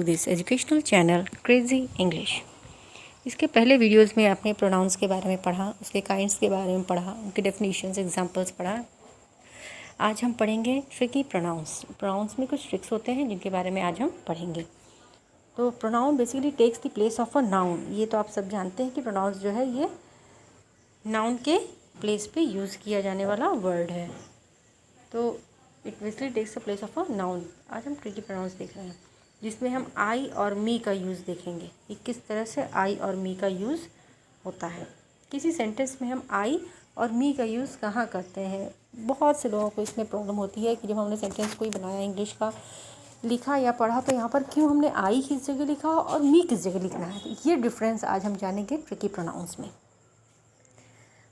To this educational channel crazy English. इसके पहले videos में आपने प्रोनाउंस के बारे में पढ़ा, उसके काइंड्स के बारे में पढ़ा, उनके डेफिनेशंस, एग्जांपल्स पढ़ा। आज हम पढ़ेंगे ट्रिकी प्रोनाउंस। प्रोनाउंस में कुछ ट्रिक्स होते हैं जिनके बारे में आज हम पढ़ेंगे। तो pronoun basically takes the place of a noun. ये तो आप सब जानते हैं कि प्रोनाउंस जो है ये नाउन के प्लेस पे यूज़ किया जाने वाला वर्ड है। तो it basically takes the place of a noun. आज हम ट्रिकी प्रोनाउंस देख रहे हैं जिसमें हम आई और मी का यूज़ देखेंगे कि किस तरह से आई और मी का यूज़ होता है। किसी सेंटेंस में हम आई और मी का यूज़ कहाँ करते हैं। बहुत से लोगों को इसमें प्रॉब्लम होती है कि जब हमने सेंटेंस कोई बनाया, इंग्लिश का लिखा या पढ़ा, तो यहाँ पर क्यों हमने आई किस जगह लिखा और मी किस जगह लिखना है। तो ये डिफरेंस आज हम जानेंगे ट्रिकी प्रोनाउंस में।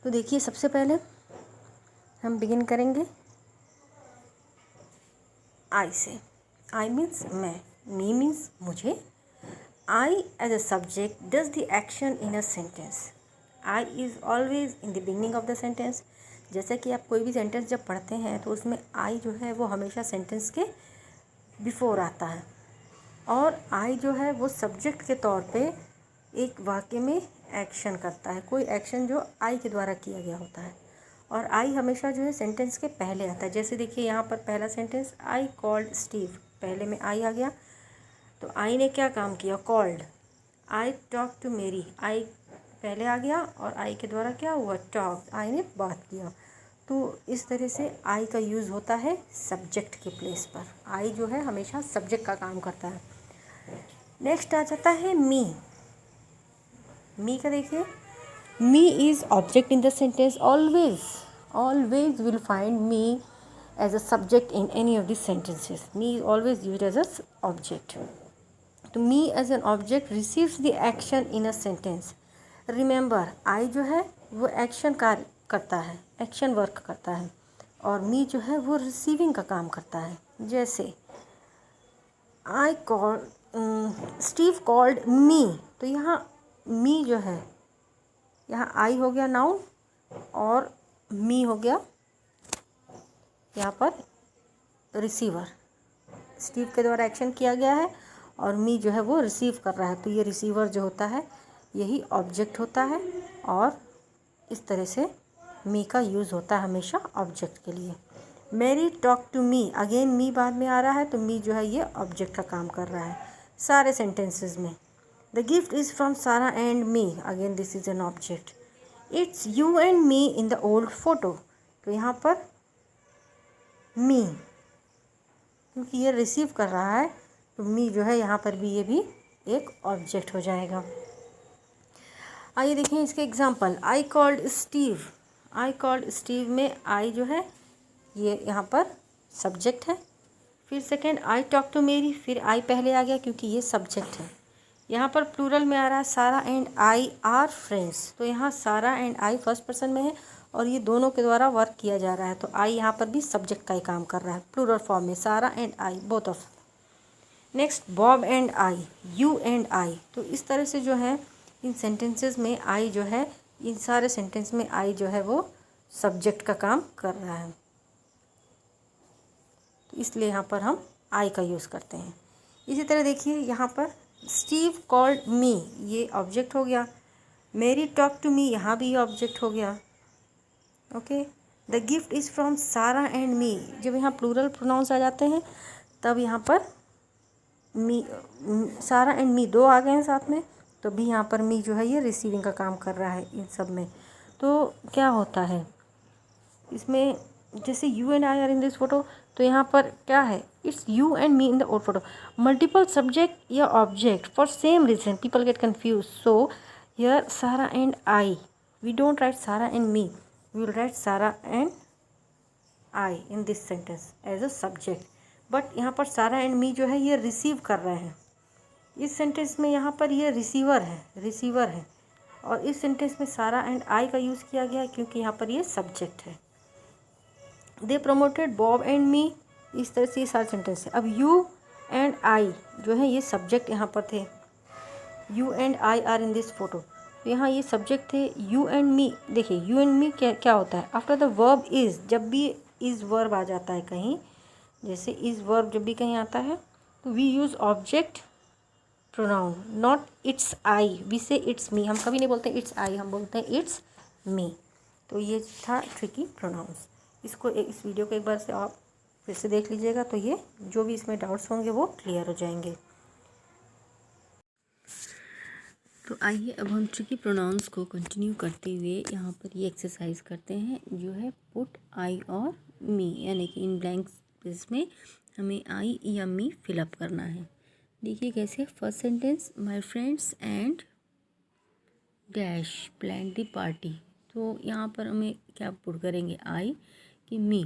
तो देखिए, सबसे पहले हम बिगिन करेंगे आई से। आई मीन्स मैं, मी मीन्स मुझे। I as a subject does the action in a sentence. I is always in the beginning of the sentence. जैसे कि आप कोई भी सेंटेंस जब पढ़ते हैं तो उसमें आई जो है वो हमेशा सेंटेंस के बिफोर आता है, और आई जो है वो सब्जेक्ट के तौर पे एक वाक्य में एक्शन करता है, कोई एक्शन जो आई के द्वारा किया गया होता है। और आई हमेशा जो है सेंटेंस के पहले आता है। जैसे देखिए यहाँ पर पहला सेंटेंस, आई कॉल्ड स्टीव, पहले में आई आ गया। तो आई ने क्या काम किया, कॉल्ड। आई टॉक टू मेरी, आई पहले आ गया और आई के द्वारा क्या हुआ, टॉक, आई ने बात किया। तो इस तरह से आई का यूज़ होता है सब्जेक्ट के प्लेस पर। आई जो है हमेशा सब्जेक्ट का काम करता है। नेक्स्ट आ जाता है मी। मी का देखिए, me is object in the sentence. Always will find me as a subject in any of these sentences. Me is always used as a object. तो me as an object receives the action in a sentence. Remember, I जो है वो action कार्य करता है, action work करता है, और me जो है वो रिसीविंग का काम करता है। जैसे स्टीव कॉल्ड मी, तो यहाँ मी जो है, यहाँ आई हो गया नाउन और मी हो गया यहाँ पर रिसीवर। स्टीव के द्वारा एक्शन किया गया है और मी जो है वो रिसीव कर रहा है। तो ये रिसीवर जो होता है यही ऑब्जेक्ट होता है, और इस तरह से मी का यूज़ होता है हमेशा ऑब्जेक्ट के लिए। Mary talk to me, again me बाद में आ रहा है, तो मी जो है ये ऑब्जेक्ट का काम कर रहा है सारे सेंटेंसेस में। The gift is from Sarah and me. Again, this is an object. It's you and me in the old photo. तो यहाँ पर me, क्योंकि ये रिसीव कर रहा है, तो me जो है यहाँ पर भी, ये भी एक ऑब्जेक्ट हो जाएगा। आइए देखें इसके example. I called Steve. I called Steve में I जो है ये यहाँ पर सब्जेक्ट है। फिर second, I talked to Mary, फिर I पहले आ गया क्योंकि ये सब्जेक्ट है। यहाँ पर प्लूरल में आ रहा है, सारा एंड आई आर फ्रेंड्स। तो यहाँ सारा एंड आई फर्स्ट पर्सन में है और ये दोनों के द्वारा वर्क किया जा रहा है। तो आई यहाँ पर भी सब्जेक्ट का ही काम कर रहा है, प्लूरल फॉर्म में, सारा and I, both of. Next, Bob and I, you and आई। तो इस तरह से जो है इन सेंटेंसेस में आई जो है, इन सारे सेंटेंस में आई जो है वो सब्जेक्ट का काम कर रहा है, तो इसलिए यहाँ पर हम आई का यूज़ करते हैं। इसी तरह देखिए यहाँ पर स्टीव कॉल्ड मी, ये ऑब्जेक्ट हो गया। मेरी टॉक टू मी, यहाँ भी ये ऑब्जेक्ट हो गया। Okay, the gift is from सारा एंड मी। जब यहाँ प्लूरल प्रोनाउंस आ जाते हैं तब यहाँ पर मी, सारा एंड मी दो आ गए हैं साथ में, तो भी यहाँ पर मी जो है ये रिसीविंग का काम कर रहा है इन सब में। तो क्या होता है इसमें, जैसे you and I are in this photo, तो यहाँ पर क्या है, it's you and me in the old photo. Multiple subject या object for same reason, people get confuse. So here Sarah and I, we don't write Sarah and me, we will write Sarah and I in this sentence as a subject. But यहाँ पर सारा and मी जो है ये receive कर रहे हैं इस सेंटेंस में। यहाँ पर ये रिसीवर है, और इस सेंटेंस में सारा एंड आई का यूज़ किया गया है क्योंकि यहाँ पर ये सब्जेक्ट है। दे प्रमोटेड बॉब एंड मी, इस तरह से ये सारे सेंटेंस है। अब यू एंड आई जो है ये सब्जेक्ट यहाँ पर थे, you and I are in this photo, तो यहाँ ये सब्जेक्ट थे। यू एंड मी, देखिए यू एंड मी क्या होता है, आफ्टर द वर्ब इज़, जब भी इज़ वर्ब आ जाता है कहीं, जैसे इज़ वर्ब जब भी कहीं आता है तो we use object pronoun, not it's I, we say it's me, हम कभी नहीं बोलते इट्स आई, हम बोलते हैं इट्स मी। तो ये था ट्रिकी प्रोनाउंस। इसको इस वीडियो को एक बार से आप फिर से देख लीजिएगा, तो ये जो भी इसमें डाउट्स होंगे वो क्लियर हो जाएंगे। तो आइए अब हम ट्रिकी प्रोनाउंस को कंटिन्यू करते हुए यहाँ पर ये एक्सरसाइज करते हैं, जो है पुट आई और मी, यानी कि इन ब्लैंक स्पेस में हमें आई या मी फिलअप करना है। देखिए कैसे। First sentence, my friends and dash plan the party. तो यहाँ पर हमें क्या पुट करेंगे, आई कि मी।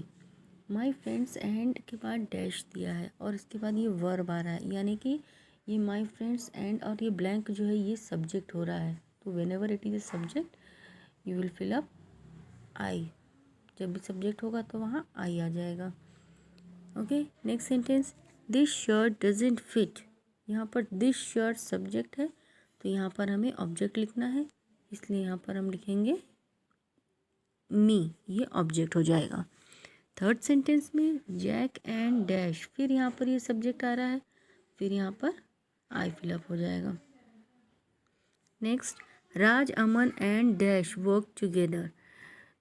माय फ्रेंड्स एंड के बाद डैश दिया है और इसके बाद ये वर्ब आ रहा है, यानी कि ये माय फ्रेंड्स एंड और ये ब्लैंक जो है ये सब्जेक्ट हो रहा है। तो whenever it is a subject you will fill up I. जब भी सब्जेक्ट होगा तो वहाँ आई आ जाएगा। Okay, next sentence, this shirt doesn't fit. यहाँ पर दिस शर्ट सब्जेक्ट है, तो यहाँ पर हमें ऑब्जेक्ट लिखना है, इसलिए यहाँ पर हम लिखेंगे मी, ये ऑब्जेक्ट हो जाएगा। थर्ड सेंटेंस में जैक एंड डैश, फिर यहाँ पर ये सब्जेक्ट आ रहा है, फिर यहाँ पर आई फिलअप हो जाएगा। Next, Raj Aman and dash work together.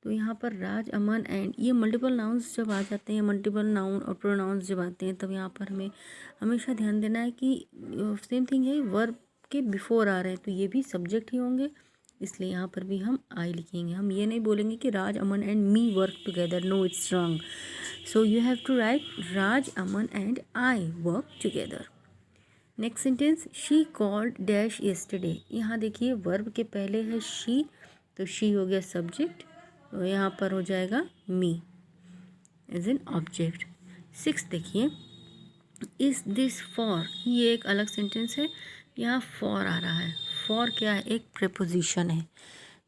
तो यहाँ पर राज अमन एंड, ये मल्टीपल नाउन्स जब आ जाते हैं, मल्टीपल नाउन और प्रोनाउंस जब आते हैं, तब यहाँ पर हमें हमेशा ध्यान देना है कि सेम थिंग है, वर्ब के बिफोर आ रहे हैं तो ये भी सब्जेक्ट ही होंगे, इसलिए यहाँ पर भी हम आई लिखेंगे। हम ये नहीं बोलेंगे कि Raj Aman and me work together, no it's wrong. So you have to write Raj Aman and I work together. Next sentence, she called dash yesterday. यहाँ देखिए वर्ब के पहले है शी, तो शी हो गया सब्जेक्ट, तो यहाँ पर हो जाएगा me as an object. Six देखिए, इज दिस फॉर, ये एक अलग सेंटेंस है, यहाँ फॉर आ रहा है। फॉर क्या है, एक प्रेपोजिशन है।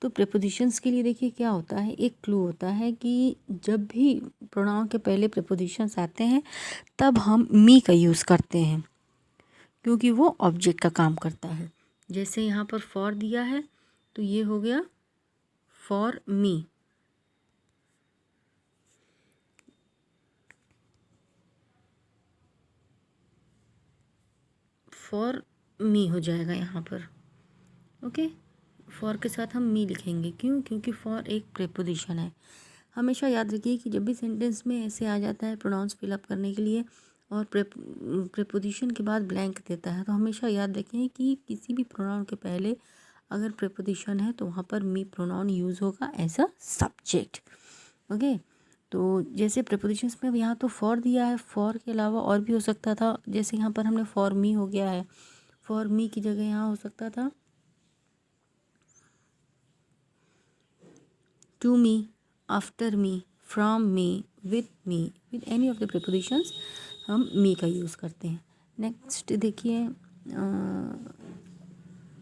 तो प्रेपोजिशंस के लिए देखिए क्या होता है, एक क्लू होता है कि जब भी प्रोनाउन के पहले प्रेपोजिशंस आते हैं तब हम मी का यूज़ करते हैं, क्योंकि वो ऑब्जेक्ट का काम करता है। जैसे यहाँ पर फॉर दिया है, तो ये हो गया फॉर मी। फॉर मी हो जाएगा यहाँ पर। ओके, फॉर के साथ हम मी लिखेंगे, क्यों, क्योंकि फॉर एक प्रेपोजिशन है। हमेशा याद रखिए कि जब भी सेंटेंस में ऐसे आ जाता है प्रोनाउंस फिलअप करने के लिए और प्रेपोजिशन के बाद ब्लैंक देता है, तो हमेशा याद रखें कि किसी भी प्रोनाउन के पहले अगर प्रेपोजिशन है तो वहाँ पर मी प्रोनाउन यूज़ होगा एज अ सब्जेक्ट। ओके, तो जैसे प्रेपोजिशंस में यहाँ तो फॉर दिया है, फॉर के अलावा और भी हो सकता था, जैसे यहाँ पर हमने फॉर मी हो गया है, फॉर मी की जगह यहाँ हो सकता था to me, after me, from me, with any of the prepositions हम मी का यूज़ करते हैं। नेक्स्ट देखिए,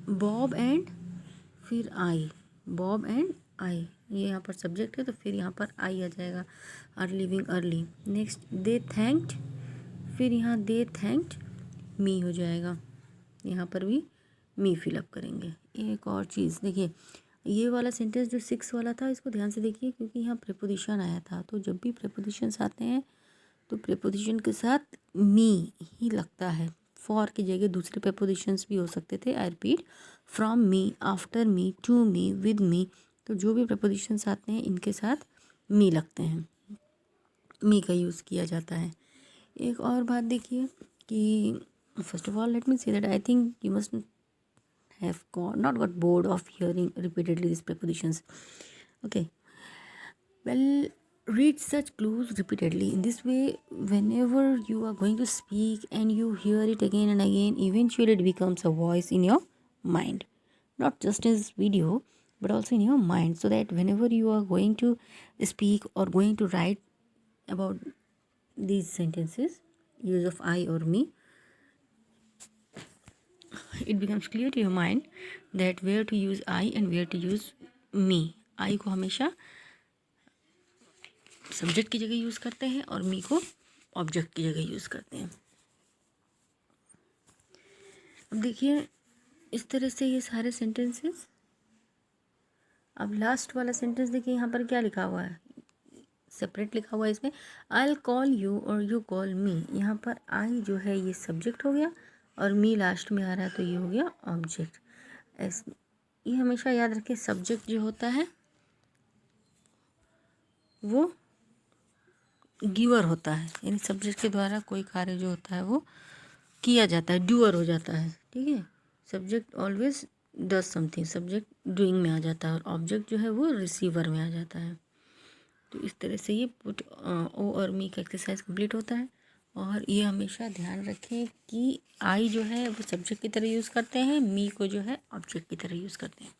बॉब एंड, फिर आई, बॉब एंड आई, ये यहाँ पर सब्जेक्ट है तो फिर यहाँ पर आई आ जाएगा, are living early. Next, they thanked, फिर यहाँ दे थैंक्ड मी हो जाएगा, यहाँ पर भी मी फिलअप करेंगे। एक और चीज़ देखिए, ये वाला सेंटेंस जो 6 वाला था, इसको ध्यान से देखिए, क्योंकि यहाँ प्रेपोजिशन आया था, तो जब भी प्रेपोजिशंस आते हैं तो प्रेपोजिशन के साथ मी ही लगता है। फॉर की जगह दूसरे प्रेपोजिशंस भी हो सकते थे। I repeat, from me, after me, to me, with me, तो जो भी प्रेपोजिशंस आते हैं इनके साथ मी लगते हैं, मी का यूज़ किया जाता है। एक और बात देखिए कि first of all let me say that I think you must not got bored of hearing repeatedly these prepositions. Okay, well, read such clues repeatedly. In this way, whenever you are going to speak and you hear it again and again, eventually it becomes a voice in your mind, not just as video but also in your mind, so that whenever you are going to speak or going to write about these sentences, use of I or me, it becomes clear to your mind that where to use I and where to use me. I को हमेशा subject की जगह use करते हैं और मी को object की जगह यूज़ करते हैं। अब देखिए इस तरह से ये सारे सेंटेंसेस। अब लास्ट वाला सेंटेंस देखिए, यहाँ पर क्या लिखा हुआ है, सेपरेट लिखा हुआ है इसमें, आई विल कॉल यू और यू कॉल मी। यहाँ पर आई जो है ये सब्जेक्ट हो गया और मी लास्ट में आ रहा है तो ये हो गया ऑब्जेक्ट। ये हमेशा याद रखें, सब्जेक्ट जो होता है वो गिवर होता है, यानी सब्जेक्ट के द्वारा कोई कार्य जो होता है वो किया जाता है, डूअर हो जाता है, ठीक है। Subject always does something, subject doing में आ जाता है और ऑब्जेक्ट जो है वो रिसीवर में आ जाता है। तो इस तरह से ये पुट ओ और मी का एक्सरसाइज कंप्लीट होता है। और ये हमेशा ध्यान रखें कि आई जो है वो सब्जेक्ट की तरह यूज़ करते हैं, मी को जो है ऑब्जेक्ट की तरह यूज़ करते हैं।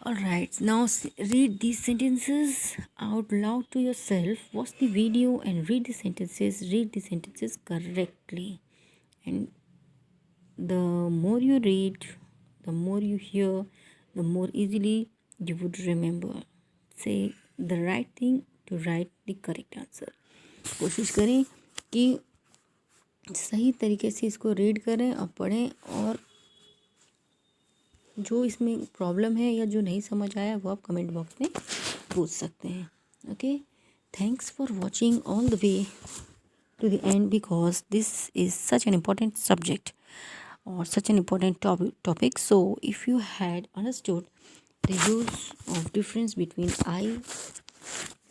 Alright, now read these sentences out loud to yourself. Watch the video and read the sentences. Read the sentences correctly. And the more you read, the more you hear, the more easily you would remember. Say the right thing to write the correct answer. कोशिश करें कि सही तरीके से इसको read करें और पढ़ें, और जो इसमें प्रॉब्लम है या जो नहीं समझ आया वो आप कमेंट बॉक्स में पूछ सकते हैं। Okay, thanks for watching all the way to the end, because this is such an important subject or such an important topic. So if you had understood the use of difference between I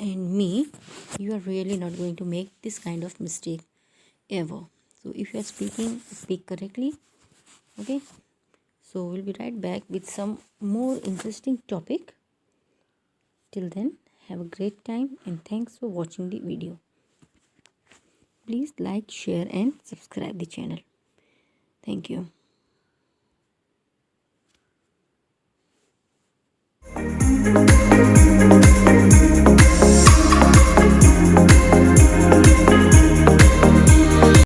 and me, you are really not going to make this kind of mistake ever. So if you are speaking, speak correctly. Okay, so we'll be right back with some more interesting topic. Till then, have a great time and thanks for watching the video. Please like, share and subscribe the channel. Thank you.